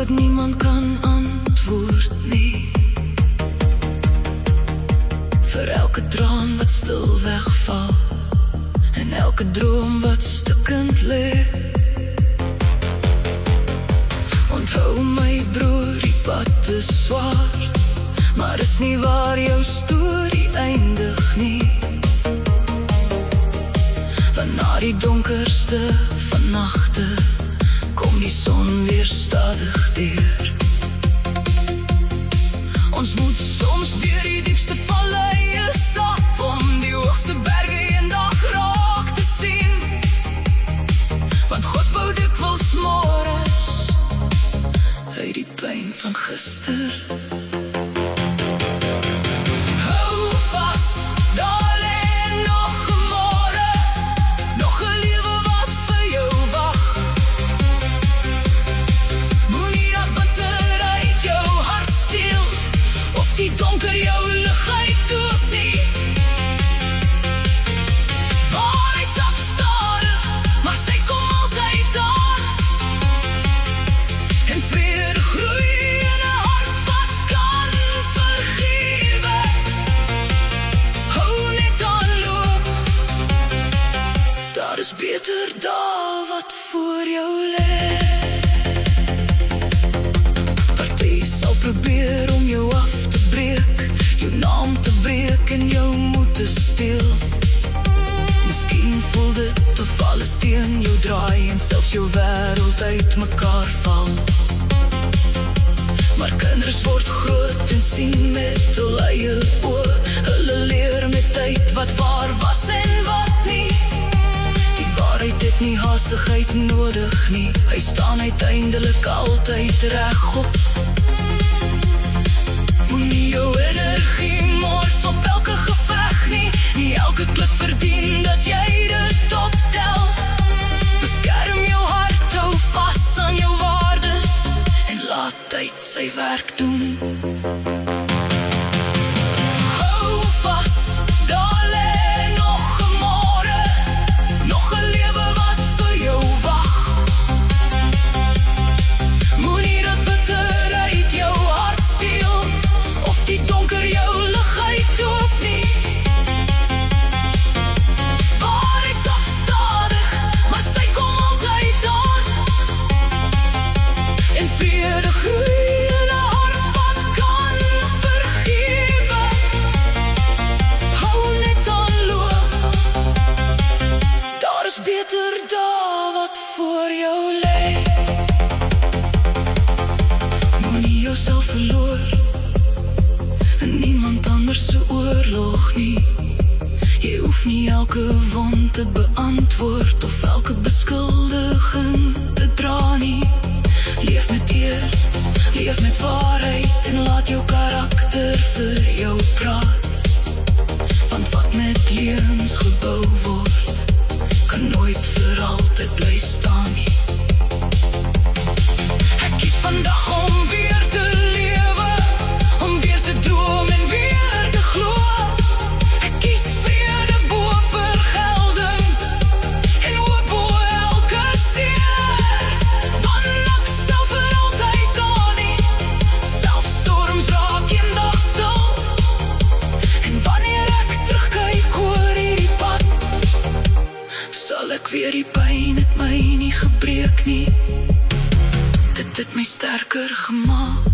wat niemand kan antwoord nie. Vir elke traan wat stil wegval en elke droom wat stukkend lê. Onthou my broer, die pad is swaar, maar is nie waar jou storie eindig nie. Want na die donkerste van nagte kom die son weer stadig deur. Ons moet soms deur die diepste valleie stap om die hoogste berge eendag raak te sien. Want God bou dikwels môres uit die pyn van gister. Die donker jou ligheid doof nie. Waarheid stap stadig, maar sy kom altyd aan. En vrede groei in 'n hart wat kan vergewe. Hou net aan loop, daar is beter dae wat voor jou lê. Party sal probeer om jou af te breek, jou naam te breek en jou moed te steel. Miskien voel dit of alles teen jou draai en selfs jou wêreld uit mekaar val. Maar kinders word groot en sien met hul eie oë. Hulle leer met tyd wat waar was en wat nie. Die waarheid het nie haastigheid nodig nie. Hy staan uiteindelik altyd regop. Moenie jou energie mors op elke geveg nie. Nie elke klip verdien dat jy dit optel. Beskerm jou hart, hou vas aan jou waardes en laat tyd sy werk doen. Hou vas, daar lê nog 'n môre, nog 'n lewe wat vir jou wag. Moenie dat bitter uit jou hart steel, die donker jou ligheid doof nie. Waarheid stap stadig, maar sy kom altyd aan. En vrede groei in 'n hart wat kan vergewe. Hou net aan loop, daar is beter dae wat voor jou lê. Moenie jouself verloor en niemand anders se oorlog nie. Jy hoef nie elke wond te beantwoord of elke beskuldiging te dra nie. Leef met eer, leef met waarheid en laat jou karakter vir jou praat. Want wat met leuns gebou word, kan nooit vir altyd bly staan nie. Ek kies vandag om weer te lewe, om weer te droom en weer te glo. Ek kies vrede bo vergelding en hoop bo elke seer. Want ek sal vir altyd daar nie, selfs storms raak eendag stil. En wanneer ek terugkyk oor hierdie pad, sal ek weer die pyn het my nie gebreek nie. Dit het my sterker gemaak.